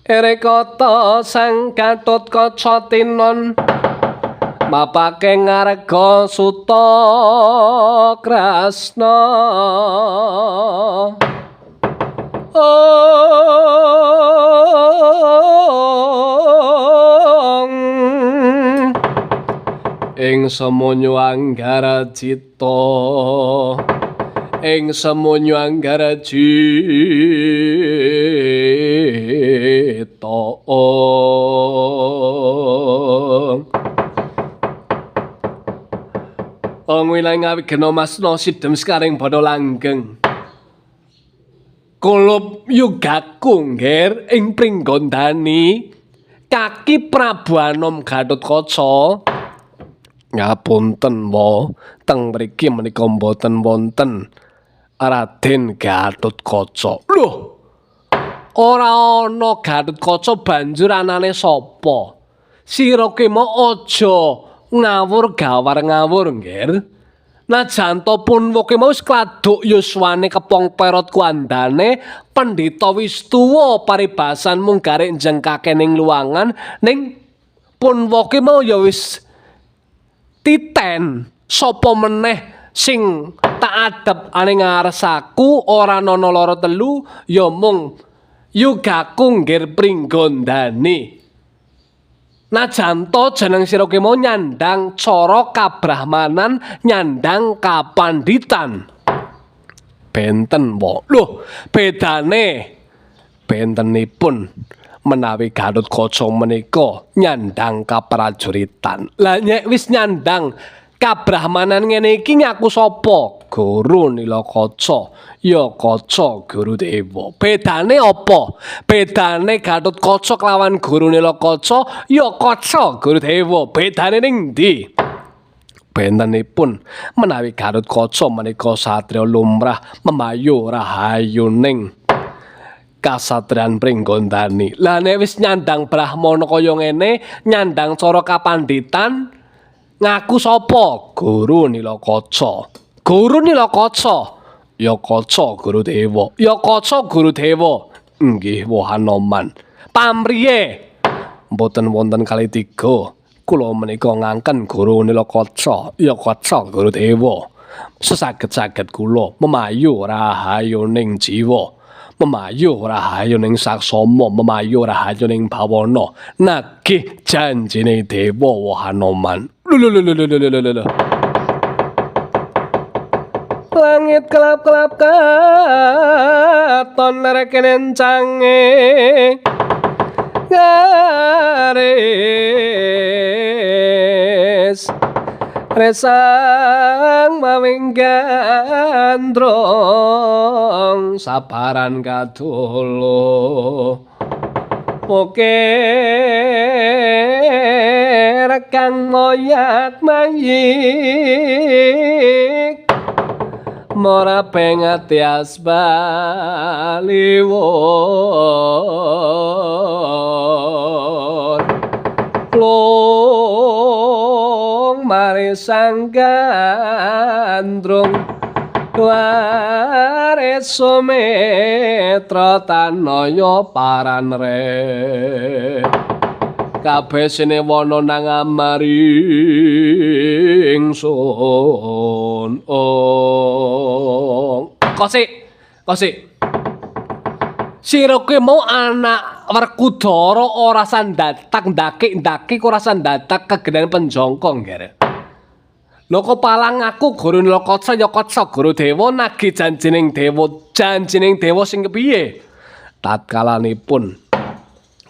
Rekata sang Gatotkaca tinon mapake ngarga Suta Krasna ing semonyo Anggarajita ing semonyo Anggarajita wilayah ngawigena masna sidhem sekaring padha langgeng kulup yugaku ngger ing pringgondani kaki Prabu Anom Gatotkaca. Ngapunten wa teng mriki menika mboten wonten Raden Gatotkaca. Lho, ora ana Gatotkaca banjur anane sapa? Sira kemo aja ngawur gawar ngawur ngger. Najanto punwa kemo wis kladuk yuswane kepong perot kuandane Pendhita Wistuwa paribasan mung garek jengkake ning luwangan ning punwa kemo ya wis titen sapa meneh sing tak adep aning ngaresaku ora ana lara telu ya mung yugaku ngger pringgondani. Najanto jeneng sira kemo nyandang cara kabrahmanan nyandang kapandhitan. Benten wa. Lho, bedane bentenipun menawi Gatotkaca menika nyandang kaprajuritan. Lah nek wis nyandang kabrahmanan ngene iki ngaku sapa? Guru Nilakaca, ya Kaca Gurudewa. Bedane apa? Bedane Gatotkaca kelawan Guru Nilakaca, ya Kaca Gurudewa. Bedane ning ndi? Bentenipun menawi Gatotkaca menika satriya lumrah memayu rahayuning kasatriyan pringgondani. Lah nek wis nyandang brahmana kaya ngene, nyandang cara kapandhitan, ngaku sapa? Guru Nilakaca. Guru Nilakaca, ya Kaca Gurudewa. Ya Kaca Gurudewa. Nggih Woh Hanoman. Pamriye? Mboten wonten kali tiga. Kula menika ngangken Guru Nilakaca, ya Kaca Gurudewa. Sesaged-saged kula memayu rahayuning jiwa. Memayu rahayuning saksama, memayu rahayuning bawana, nagih janjine Dewa Woh Hanoman. Lho. Langit kelap-kelap katon rekenen cange garis resang mawing gandrong sabaran kadolo oke rekang moyak mayik mora pengati asbaliwon klong mari sang gandrung waris sumetra tanaya paranre kabeh sinewana nang amaring sun Kosik sira kuwi mau anak Werkudara ora sandatak ndakik ora sandatak kegedean penjongko ngger. Lho kok palang aku Guru Nilakaca ya Kaca Gurudewa nagih janjining dewa sing kepiye? Tatkalanipun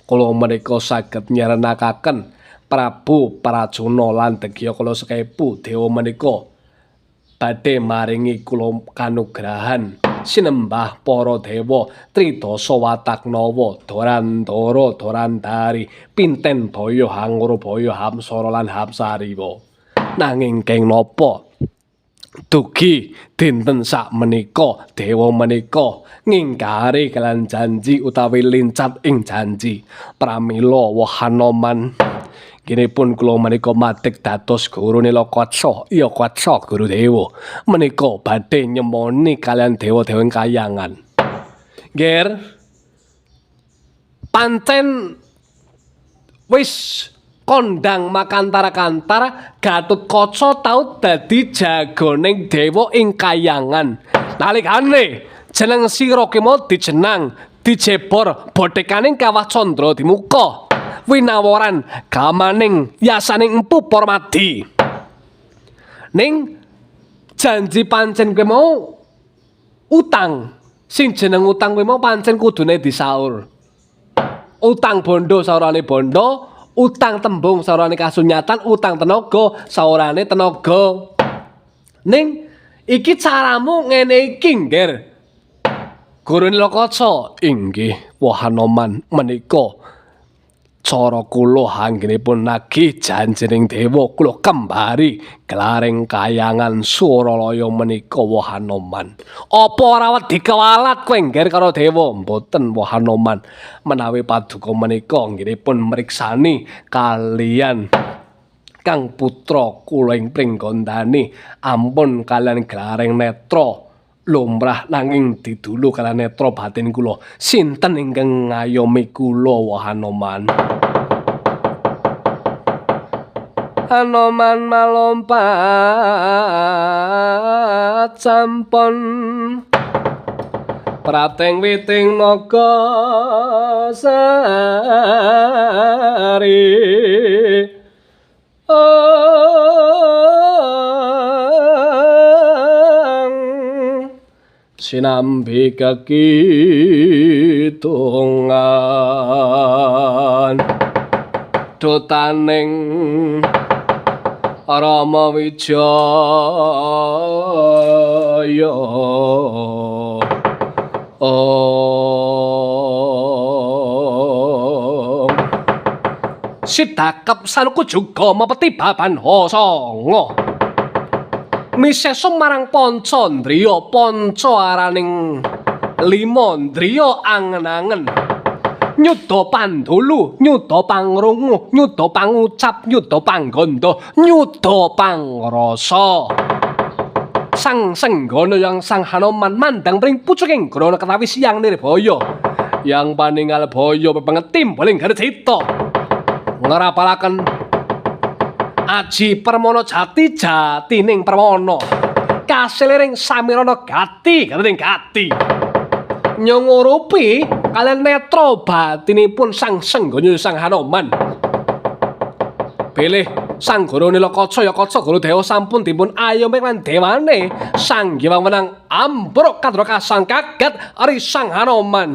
kula menika saged nyerenakaken Prabu Prajuna lan Degya kula sekepu dewa menika badhe maringi kula kanugrahan sinembah para dewa Tridasa Wataknawa Dorandara Dorandari Pinten Baya Hangurbaya Hamsara lan Hamsariwa. Nanging keng napa dugi dinten sak menika dewa menika ngingkari kelan janji utawi lincat ing janji pramila Woh Hanoman ginipun kula menika matik dados Guru Nilakaca ya Kaca Gurudewa menika badhe nyemoni kalian dewa-dewa ing kayangan. Nger pancen wis kondang makantara-kantara Gatotkaca tau dadi jagoning dewa ing kahyangan. Nalikane jeneng sira ki mau dijenang dijebor bodhekaning Kawah Candra dimuka. Winawaran gamaning yasaning Empu Parmadi. Ning janji pancen kowe mau utang. Sing jeneng utang kowe mau pancen kudune disaur. Utang bondo saurane bondo, utang tembung saurane kasunyatan, utang tenaga saurane tenaga. Ning iki caramu ngene iki, Ngger. Guru Nilakaca, inggih Wah Hanoman menika cara kula anggenipun nagih janjining dewa kula kembari gelaring kahyangan Suralaya menika Wah Hanoman. Apa ora wedi kewalat kowe Ngger karo dewa? Mboten Wah Hanoman. Menawi paduka menika anggenipun mriksani kalian Kang putra kula ing Pringgondani ampun kalian gelaring netra lumrah nanging didulu kalian netra batin kula. Sinten ingkang ngayomi kula Wah Hanoman? Hanoman malompat sampun prateng witing naga sari sinambi kekitungan dotaning Rama Wijaya Sidakep sanuku juga mepeti baban Hasanga misesum marang Pancandriya panca araning 5 ndriya angen-angen nyuda pandulu, nyuda pangrungu, nyuda pangucap, nyuda pangganda, nyuda pangrasa. Sang Senggana yang Sang Hanoman mandang pring pucuking grana ketawi Hyang Nirbaya. Yang paningal baya pepenget timbaling Gardhita. Ngrapalaken aji permana jati jatining permana. Kasiliring samirana gati gating gati. Nyongurupi kalian netra batinipun Sang Senggana Sang Hanoman. Bilih Sang Guru Nilakaca ya kaca Guru Dewa sampun dipun ayomi lan dewane Sang Hyang Wenang ambruk kadra kasang kaget ari Sang Hanoman.